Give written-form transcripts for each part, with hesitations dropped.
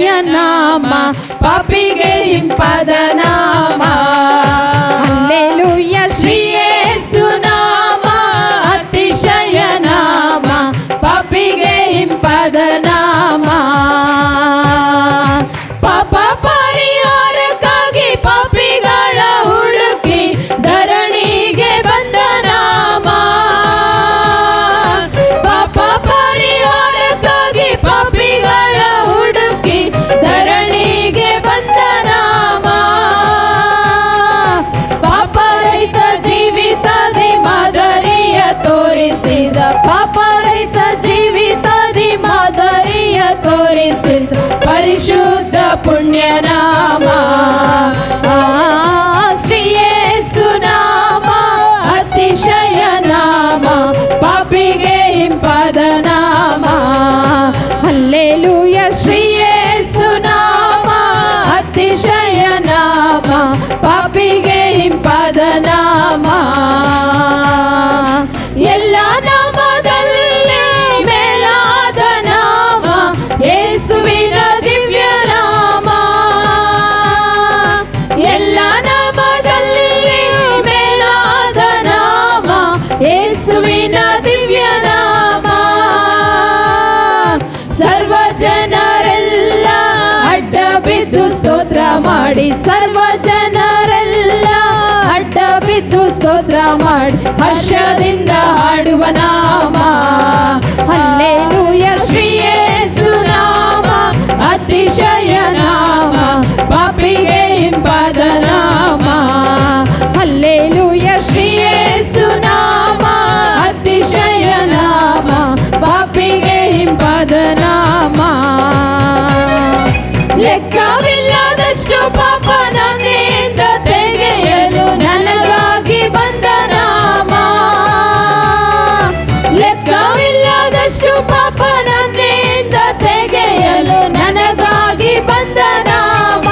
ಅತಿಶಯ ನಾಮ, ಪಾಪಿಗೆ ಹಿಂಪಾದ ನಾಮ. ಹಲ್ಲೆಲೂಯಾ ಶ್ರೀ ಯೇಸು ನಾಮ, ಅತಿಶಯ ನಾಮ, ಪಾಪಿಗೆ ಹಿಂಪಾದ ನಾಮ. ಪಾಪ ಪರಿಹಾರಕ್ಕಾಗಿ ಪಾಪಿಗಳ ಹುಡುಕಿ ಧರಣಿಗೆ ಬಂದ ನಾಮ. ಪಾಪ ಪರಿಹಾರಕ್ಕಾಗಿ ಪಾಪಿಗಳ ಹುಡುಕಿ ಧರಣಿಗೆ ಬಂದ ನಾಮ. ಪಾಪ ರಹಿತ ಜೀವಿತದಿ ಮಾದರಿಯ ತೋರಿಸಿದ, ಪಾಪ ರಹಿತ ಜೀವಿತದಿ ಮಾದರಿಯ ತೋರಿಸಿದ ಪರಿಶುದ್ಧ ಪುಣ್ಯ ನಾಮ. ಶ್ರೀ ಯೇಸು ನಾಮ, ಅತಿಶಯ ನಾಮ, ಪಾಪಿಗೆ ಹಿಂಪಾದ ನಾಮ. ಹಲ್ಲೆಲೂಯಾ ಶ್ರೀ ಯೇಸು ನಾಮ, ಅತಿಶಯ ನಾಮ, ಪಾಪಿಗೆ ಹಿಂಪಾದ ನಾಮ. ಎಲ್ಲ ನಾಮದಲ್ಲಿ ಮೇಲಾದ ನಾಮ ಯೇಸುವಿನ ದಿವ್ಯ ನಾಮ. ಎಲ್ಲ ನಾಮದಲ್ಲಿ ಮೇಲಾದ ನಾಮ ಯೇಸುವಿನ ದಿವ್ಯ ನಾಮ. ಸರ್ವ ಜನರೆಲ್ಲ ಅಡ್ಡ ಬಿದ್ದು ಸ್ತೋತ್ರ ಮಾಡಿ, ಸರ್ವ ಜನರೆಲ್ಲ ಅಡ್ಡ ಬಿದ್ದು ಸ್ತೋತ್ರ ಮಾಡಿ ಹರ್ಷದಿಂದ ಹಾಡುವ ನಾಮ. ಹಲ್ಲೆಲೂಯಾ ಶ್ರೀ ಯೇಸು ನಾಮ, ಅತಿಶಯ ನಾಮ, ಪಾಪಿಗೆ ಹಿಂಪಾದ ನಾಮ. ಹಲ್ಲೆಲೂಯಾ ಶ್ರೀ ಯೇಸು ನಾಮ, ಅತಿಶಯ ನಾಮ, ಪಾಪಿಗೆ ಹಿಂಪಾದ ನಾಮ. ಲೆಕ್ಕವಿಲ್ಲದಷ್ಟು ಪಾಪ ನನ್ನಿಂದ ತೆಗೆಯಲು ನನಗಾಗಿ ಬಂದ ನಾಮ. ಲೆಕ್ಕವಿಲ್ಲದಷ್ಟು ಪಾಪ ನನ್ನಿಂದ ತೆಗೆಯಲು ನನಗಾಗಿ ಬಂದ ನಾಮ.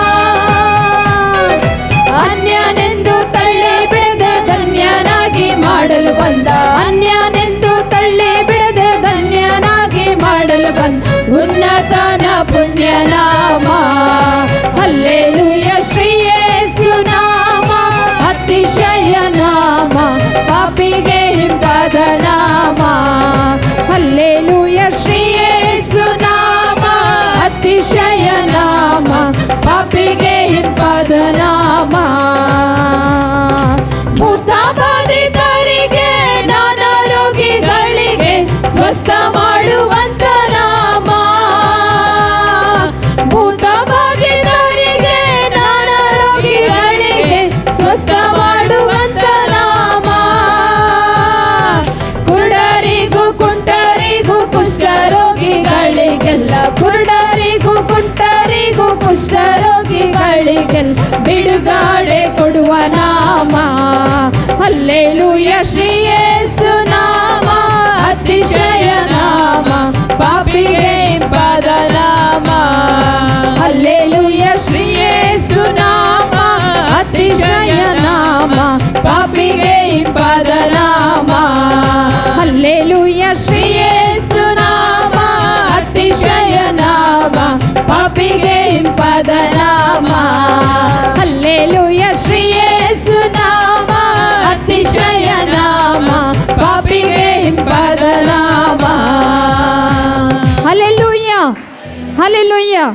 ಅನ್ಯನೆಂದು ತಳ್ಳಿ ಬೆಳೆದ ಧನ್ಯನಾಗಿ ಮಾಡಲು ಬಂದ, ಅನ್ಯನೆಂದು ತಳ್ಳಿ ಬೆಳೆದ ಧನ್ಯನಾಗಿ ಮಾಡಲು ಬಂದ ಉನ್ನತನ ಪುಣ್ಯ ನಾಮ. ಹಲ್ಲೆಲೂಯಾ ಶ್ರೀ ಯೇಸು ನಾಮ, ಅತಿಶಯ ನಾಮ, ಪಾಪಿಗೆ ಹಿಂಪಾದ ನಾಮ. ಹಲ್ಲೆಲೂಯಾ ಶ್ರೀ ಯೇಸು ನಾಮ, ಅತಿಶಯ ನಾಮ, ಪಾಪಿಗೆ ಹಿಂಪಾದ ನಾಮ. ಭೂತ ಬಾಧಿತರಿಗೆ ನಾನಾ ರೋಗಿಗಳಿಗೆ ಸ್ವಸ್ಥ ಮಾಡುವಂತ ನಾಮ. ಭೂತ ಬಾಧಿತರಿಗೆ ನಾನಾ ರೋಗಿಗಳಿಗೆ ಸ್ವಸ್ಥ ಮಾಡುವಂತ ನಾಮ. ಕುರುಡರಿಗೂ ಕುಂಟರಿಗೂ ಕುಷ್ಠರೋಗಿಗಳಿಗೆಲ್ಲ, ಕುರುಡರಿಗೂ ಕುಂಟರಿಗೂ ಕುಷ್ಠರೋಗಿಗಳಿಗೆಲ್ಲ ಬಿಡುಗಡೆ ಕೊಡುವ ನಾಮ. ಹಲ್ಲೆಲೂಯಾ ಶ್ರೀ ಯೇಸು ನಾಮ, ಅತಿಶಯ ನಾಮ, ಪಾಪಿಗೆ ಹಿಂಪಾದ ನಾಮ. ಹಲ್ಲೆಲೂಯಾ ಶ್ರೀ ಯೇಸು ನಾಮ, ಅತಿಶಯ ನಾಮ, ಪಾಪಿಗೆ ಹಿಂಪಾದ ನಾಮ. ಹಲ್ಲೆಲೂಯಾ ಶ್ರೀ ಯೇಸು ನಾಮ, ಅತಿಶಯ ನಾಮ, ಪಾಪಿಗೆ ಹಿಂಪಾದ ನಾಮ. ಹಲ್ಲೆಲೂಯಾ ಶ್ರೀ ಯೇಸು ನಾಮ, ಅತಿಶಯ ನಾಮ, ಪಾಪಿಗೆ ಹಿಂಪಾದ ನಾಮ. Hallelujah, hallelujah.